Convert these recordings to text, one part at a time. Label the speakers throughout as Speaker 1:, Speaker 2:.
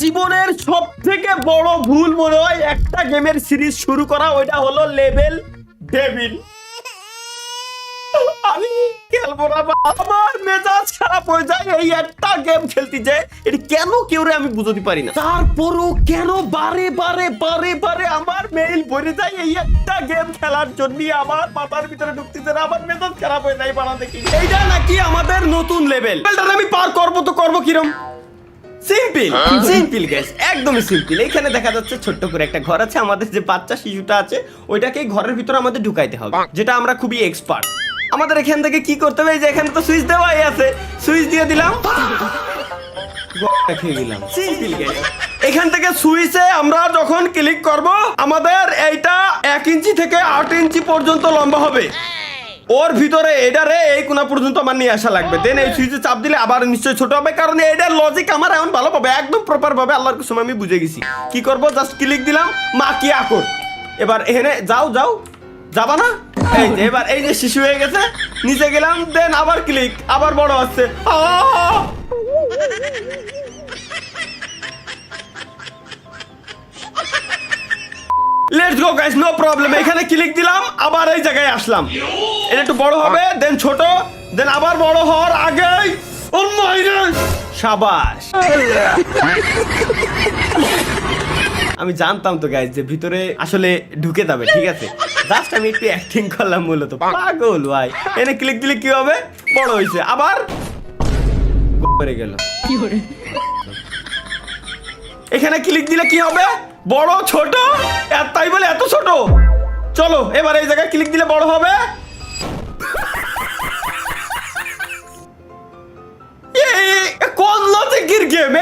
Speaker 1: জীবনের সব থেকে বড় ভুল মনে হয় একটা গেমের সিরিজ শুরু করা, ওইটা হলো লেভেল ডেভিল। আমি খেলবো না, আমার মেজাজ খারাপ হয়ে যায় এই একটা গেম খেলতে যায়। এটা কেন কেউ রে আমি বুঝতে পারি না, তারপরও কেন বারে বারে বারে বারে আমার মেইল ভরে যায় এই একটা গেম খেলার জন্য। আমার মাথার ভিতরে ঢুকতেছে না, আমার মেজাজ খারাপ হয়ে যায় বানা দেখি। এইটা নাকি আমাদের নতুন লেভেল, আমি পার করবো তো করবো কিরম? সিম্পল সিম্পল গাইস, একদমই সিম্পল। এখানে দেখা যাচ্ছে ছোট্ট করে একটা ঘর আছে, আমাদের যে বাচ্চা শিশুটা আছে ওইটাকে ঘরের ভিতরে আমাদের ঢুকাইতে হবে, যেটা আমরা খুবই এক্সপার্ট। আমাদের এখান থেকে কি করতে হবে, যে এখানে তো সুইচ দেওয়াই আছে, সুইচ দিয়ে দিলাম, খেয়ে দিলাম। সিম্পল গাইস, এখান থেকে সুইচে আমরা যখন ক্লিক করব আমাদের এইটা 1 ইঞ্চি থেকে 8 ইঞ্চি পর্যন্ত লম্বা হবে। ওর ভিতরে এটারে এই কোনা পর্যন্ত আমার নিয়ে আসা লাগবে, দেন এই সুইচে চাপ দিলে আবার নিশ্চয়ই ছোট হবে, কারণ এটার লজিক আমার এখন ভালো পাবে, একদম প্রপার ভাবে আল্লাহর কসম আমি বুঝে গেছি। কি করব, জাস্ট ক্লিক দিলাম, মা কি আকর। এবার এখানে যাও যাও, যাবা না? এই যে এবার এই যে শিশু হয়ে গেছে, নিচে গেলাম, দেন আবার ক্লিক, আবার বড় হচ্ছে। Let's go guys, no problem. এখানে ক্লিক দিলাম, আবার এই জায়গায় আসলাম, এটা একটু বড় হবে, দেন ছোট, দেন আবার বড় হওয়ার আগেই ও মাই গড, শাবাশ। আমি জানতাম তো গাইস যে ভিতরে আসলে ঢুকে যাবে, ঠিক আছে, জাস্ট আমি একটু অ্যাক্টিং করলাম মূলত। পাগল ভাই, এনে ক্লিক দিলে কি হবে, বড় হইছে, আবার পড়ে গেল। এখানে ক্লিক দিলে কি হবে, বড় ছোট, তাই বলে এত ছোট। চলো এবার এই জায়গায় ক্লিক দিলে বড় হবে। কোন লজিকের গেম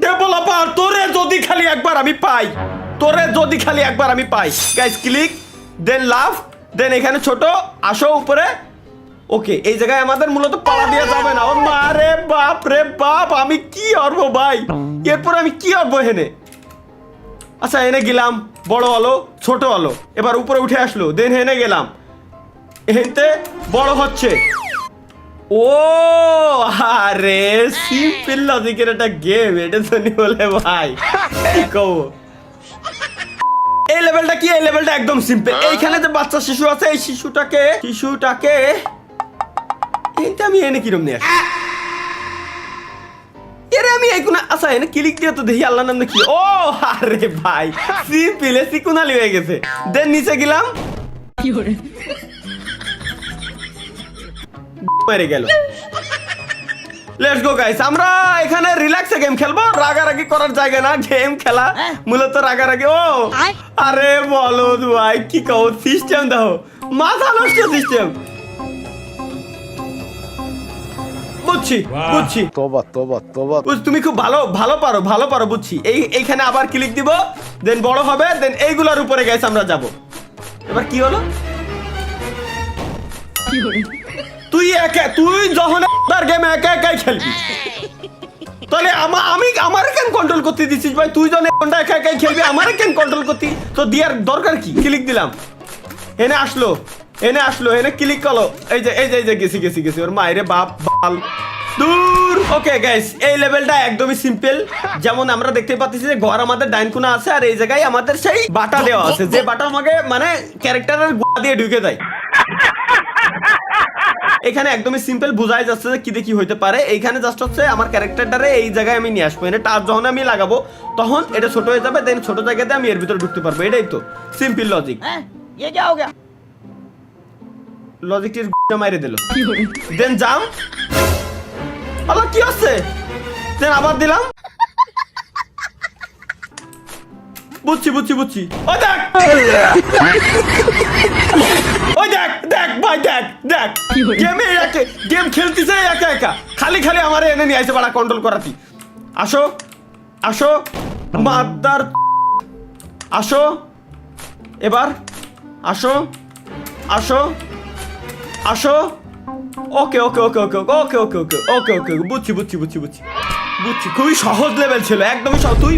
Speaker 1: ডেভেলপার, তোরে যদি খালি একবার আমি পাই, তোরে যদি খালি একবার আমি পাই। গাইস ক্লিক, দেন লাভ, দেন এখানে ছোট, আসো উপরে। ওকে, এই জায়গায় আমাদের মূলত পালা দিয়ে যাবে না। ও মারে বাপ রে বাপ, আমি কি করবো ভাই, এরপর আমি কি করবো এখানে? আচ্ছা এনে গেলাম, বড় হলো, ছোট হলো, এবার উপরে উঠে আসলো, দেন হেনে গেলাম, এতে বড় হচ্ছে। ও আরে সিম্পল লজিকের একটা গেম, এটা শুনি বলে ভাই কি কও। এই লেভেলটা কি, এই লেভেলটা একদম সিম্পল। এইখানে যে বাচ্চা শিশু আছে, এই শিশুটাকে এইটা আমি এনে কিরম নিয়ে আসি, এরে আমি এই কোনা, আচ্ছা এনে ক্লিক দিয়ে তো দেখি আল্লাহর নাম কি। ও আরে ভাই সিম্পল, সিকুনালি হয়ে গেছে। দেন নিচে গেলাম, কি করে মেরে গেল। লেটস গো গাইস, আমরা এখানে রিল্যাক্সে গেম খেলবো, রাগারাগি করার জায়গা না, গেম খেলা মূলত রাগারাগি। ও আরে বলো ভাই কি কও, সিস্টেম দাও, মাথা নষ্ট সিস্টেম। বুঝছি বুঝছি,
Speaker 2: তোবা তোবা তোবা,
Speaker 1: তুমি খুব ভালো পারো বুঝছি। এইখানে আবার ক্লিক দিব, দেন বড় হবে, দেন এইগুলোর উপরে গাইস আমরা যাব। এবার কি হলো, তুই যখন গেম একা একাই খেলবি, তাহলে আমার কেন কন্ট্রোল করতে দিছিস ভাই? তুই যখন একা একাই খেলবি, আমার কেন কন্ট্রোল করতি? তো দিয়ার দরকার কি? ক্লিক দিলাম, এনে আসলো, এনে ক্লিক করলো, এই যে গেছি ওর মায়েরে বাপ বাল দূর। ওকে গাইস, এই লেভেলটা একদমই সিম্পল। যেমন আমরা দেখতে পাচ্ছি যে ঘর আমাদের ডাইন কোণা আছে, আর এই জায়গায় আমাদের সেই বাটা দেওয়া আছে, যে বাটা আমাকে মানে ক্যারেক্টারের গোড়া দিয়ে ঢুকে দেয়। এখানে একদমই সিম্পল, বোঝাই যাচ্ছে যে কি দেখি হইতে পারে। এইখানে জাস্ট হচ্ছে আমার ক্যারেক্টারটারে এই জায়গায় আমি নিয়ে আসবো, এনে টাচ যখন আমি লাগাবো তখন এটা ছোট হয়ে যাবে, দেন ছোট জায়গাতে আমি এর ভিতরে ঢুকতে পারবো। এটাই তো সিম্পল লজিক। লজিকটির মাইরে দিল, দেন জাম, আল্লাহ কি হচ্ছে, দেন আবার দিলাম, বুঝছি। ওই দেখ ভাই, দেখ গেম খেলতেছে একা, খালি আমার এনে নিয়ে আসে বাড়া কন্ট্রোল করাতি। আসো মাদার, আসো এবার, আসো ওকে বুঝছি। খুবই সহজ লেভেল ছিল, একদমই সহজ। তুই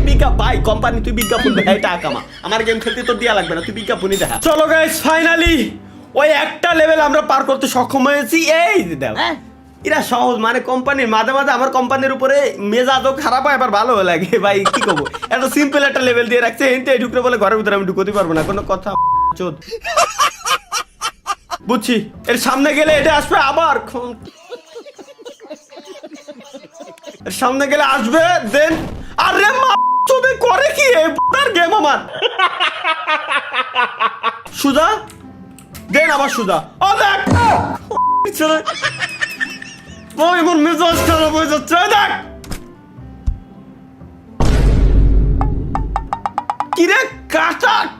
Speaker 1: কোম্পানি তুই বিজ্ঞাপন দেখা, টাকা কামা, আমার গেম খেলতে তো দেয়া লাগবে না, তুই বিজ্ঞাপনই দেখা। চলো গাইস, ফাইনালি ওই একটা লেভেল আমরা পার করতে সক্ষম হয়েছি। এই দাও এরা সহজ মানে কোম্পানির মাঝে মাঝে আমার কোম্পানির উপরে মেজাজও খারাপ হয় আবার ভালো লাগে ভাই কি করবো এত সিম্পল একটা লেভেল দিয়ে রাখছে এনতে ঢুকতে বলে ঘরের ভিতরে আমি ঢুকতে পারবো না কোনো কথা চোদ বুঝছি এর সামনে গেলে এটা আসবে আবার এর সামনে গেলে আসবে দেন আরে মা চোদে করে কি এই গেম আমার সুজা দেন আবার সুজা ও দেখ ওই মন মেজাজ খারাপ হয়ে যাচ্ছে দেখ কিরে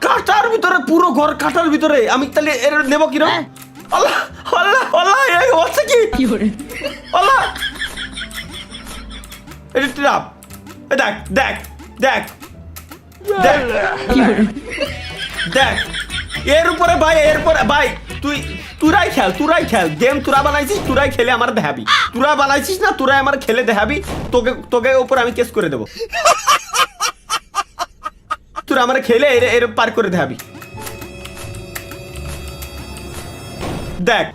Speaker 1: কাটার ভিতরে পুরো ঘর কাটার ভিতরে আমি তাহলে এর নেব কিরম আল্লাহ আল্লাহ আল্লাহ এই হচ্ছে কি আল্লাহ এটা ট্রাপ দেখ দেখ দেখ দেখ দেখ এর উপরে ভাই এরপরে ভাই তুরাই খেল গেম তুরা বানাইছিস তুরাই খেলে আমার দেখাবি তুরা বানাইছিস না তুরাই আমার খেলে দেখাবি তোকে তোকে উপর আমি কেস করে দেবো তুরা আমার খেলে এর পার করে দেখাবি দেখ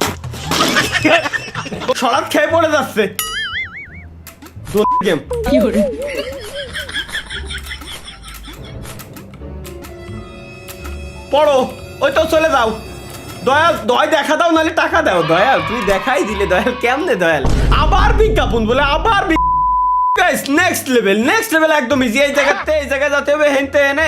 Speaker 1: সরাত খেয়ে পড়ে যাচ্ছে গেম পড়ো ওই তো চলে যাও দয়াল দয় দেখা দাও নাহলে টাকা দাও দয়াল তুই দেখাই দিলে দয়াল কেমনে দয়াল আবার বিজ্ঞাপন বলে আবার নেক্সট লেভেল একদম ইজি এই জায়গায় যেতে হবে হেনতে এনে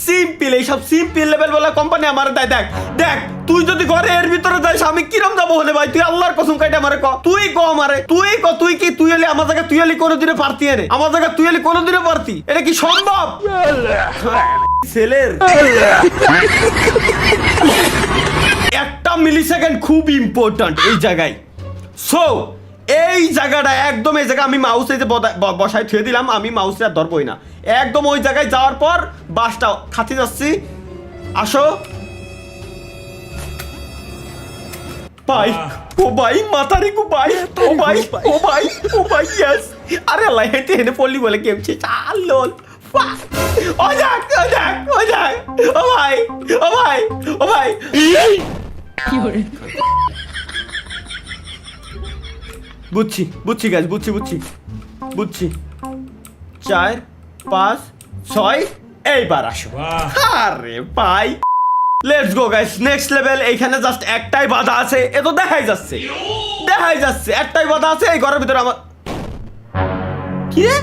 Speaker 1: সিম্পল এইসব সিম্পল লেভেল বলে কোম্পানি আমার দেয় দেখ দেখ তুই যদি ঘরে এর ভিতরে যাস আমি কিরম যাবো হলে ভাই তুই আল্লাহর কসম কাইটা আমারে ক তুই ক আমারে তুই কি তুই হলে আমার জায়গা তুই হলে কোনোদিনে পারতি এনে আমার জায়গা তুই হলে কোনোদিনে পারতি এটা কি সম্ভব ছেলের একটা মিলি সেকেন্ড খুব ইম্পর্টেন্ট এই জায়গায় সো এই জায়গাটা একদম এই জায়গা আমি মাউস এই যে বসায় থুয়ে দিলাম আমি মাউসে আর ধরবই না একদম ওই জায়গায় যাওয়ার পর বাসটা খাতে যাচ্ছি আসো ভাই ও ভাই মাথারি কো ভাই ও ভাই ইয়েস আরে আল্লাহ হেঁটে হেঁটে পড়লি বলে কেমছে চাল লোল ও যাক ও ভাই বুঝছি গাছ বুঝছি 4 5 6 এইবার আসো আরে ভাই let's go guys next level এইখানে জাস্ট একটাই বাধা আছে এ তো দেখাই যাচ্ছে একটাই বাধা আছে এই ঘরের ভিতরে আমার কি রে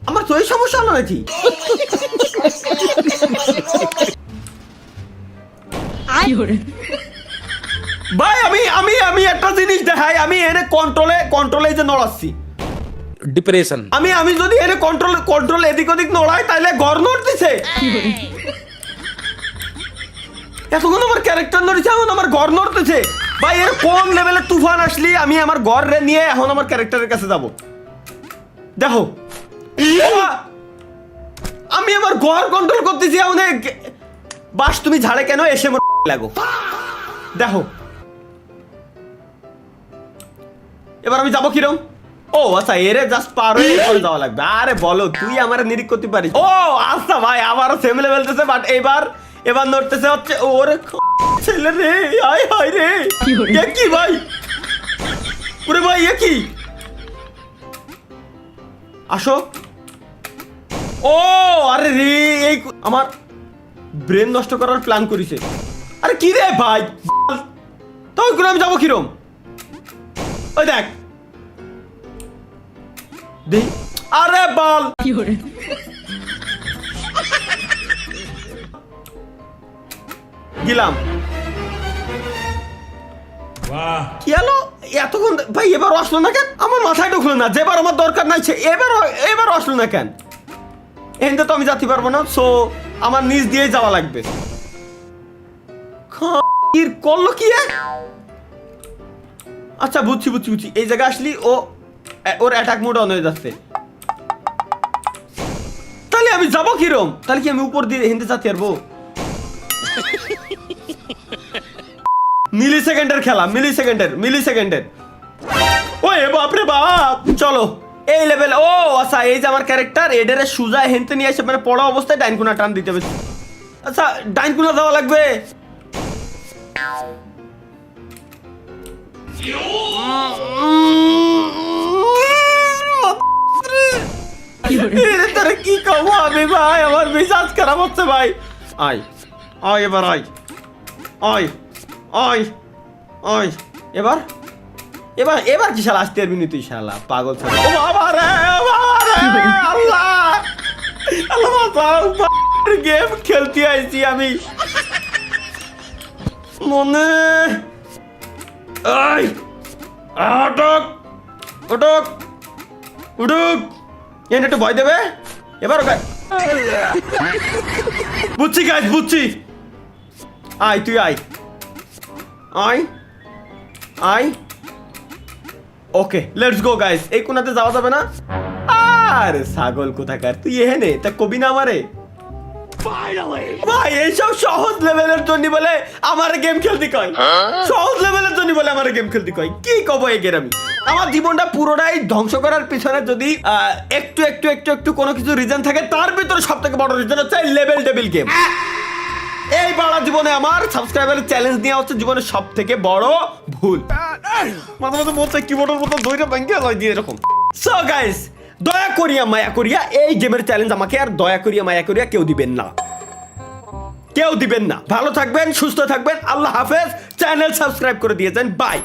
Speaker 1: আমার তো এই সমস্যা হলো নাকি ভাই আমি একটা জিনিস দেখাই আমি এনে কন্ট্রোলে যে নড়াচ্ছি
Speaker 2: ডিপ্রেশন
Speaker 1: আমি যদি এনে কন্ট্রোল এদিক ওদিক নড়াই তাহলে ঘর নড়তেছে এতক্ষণ আমার ক্যারেক্টার নড়ছে এখন আমার ঘর নড়তেছে ভাই এর কোন লেভেলের তুফান আসলি আমি আমার ঘর রে নিয়ে এখন আমার ক্যারেক্টারের কাছে যাব দেখো আমি আমার ঘর কন্ট্রোল করতেছি অনেক বাস তুমি ঝাড়ে কেন এসে লাগো দেখো এবার আমি যাবো কিরম ও আচ্ছা এরে জাস্ট পার হয়ে যাওয়া লাগবে আরে বলো তুই আমার নিরিখ করতে পারিস ও আচ্ছা ভাই আমারও সেম লেভেলতেছে বাট এবার নড়তেছে হচ্ছে ওরে ছেলে রে হাই রে কি ভাই ওরে ভাই কি আসো ও আরে রে এই আমার ব্রেন নষ্ট করার প্ল্যান করেছে আরে কি রে ভাই তো আমি যাবো কিরম ওই দেখ আরে বল গেলাম কি হলো এতক্ষণ ভাই এবার আসলো না কেন আমার মাথায় ঢুকলো না যেবার আমার দরকার নাই এবার আসলো না কেন এখানে তো আমি যেতে পারবো না সো আমার নিজ দিয়ে যাওয়া লাগবে করলো কি আচ্ছা বুঝছি এই জায়গায় আসলি ওর অ্যাটাক মোড অন হয়ে যাচ্ছে তাহলে আমি যাবো কিরম তাহলে কি আমি উপর দিয়ে হিন্দি যেতে পারবো মিলি সেকেন্ডের ওই বাপরে বাপ চলো এই লেভেল ও আচ্ছা এই যে আমার ক্যারেক্টার এডারে সুজা হেনতে নিয়ে এসে মানে পড়া অবস্থায় ডাইন কোনা টান দিতে হবে আচ্ছা ডাইন কোনা যাওয়া লাগবে তোরে কি কব আমি ভাই, আমার মেজাজ খারাপ হচ্ছে ভাই। আয় আয় এবার আয় আয় আয় আয় এবার এবার এবার কি শালা আসতে পারবি না তুই শালা পাগল ছেলে। ও বাবা রে, ও বাবা রে, আল্লাহ আল্লাহ বাঁচাও, গেম খেলতে আইছি আমি মনে। আয় আটক উঠক উঠুক, এনে একটু ভয় দেবে এবার। ওকে বুঝছি গাইস, বুঝছি। আয় তুই আয় আয় আয়। Okay let's go guys. এই কোনাতে যাওয়া যাবে না। আরে ছাগল কোথাকার, তুই এখানে তা কবি না আমারে ভাই। এইসব সহজ লেভেলের জন্য বলে আমার গেম খেলতে কয়, সহজ লেভেলের জন্য বলে আমার গেম খেলতে কয়। কি কব এই গেরামি, আমার জীবনটা পুরোটাই ধ্বংস করার পিছনে যদি একটু একটু একটু একটু কোনো কিছু রিজন থাকে, তার ভিতরে সব থেকে বড় রিজন হচ্ছে লেভেল টেবিল গেম। এই বাড়া জীবনে আমার সাবস্ক্রাইবারের চ্যালেঞ্জ নেওয়া হচ্ছে জীবনের সব থেকে বড় ভুল। মাঝে মাঝে বলছে কিবোর্ডের মতো দইটা ব্যাংকে লয় দিয়ে এরকম। সো গাইস, দয়া করিয়া মায়া করিয়া এই গেমের চ্যালেঞ্জ আমাকে আর দয়া করিয়া মায়া করিয়া কেউ দিবেন না, কেউ দিবেন না। ভালো থাকবেন, সুস্থ থাকবেন, আল্লাহ হাফেজ। চ্যানেল সাবস্ক্রাইব করে দিয়েছেন, বাই।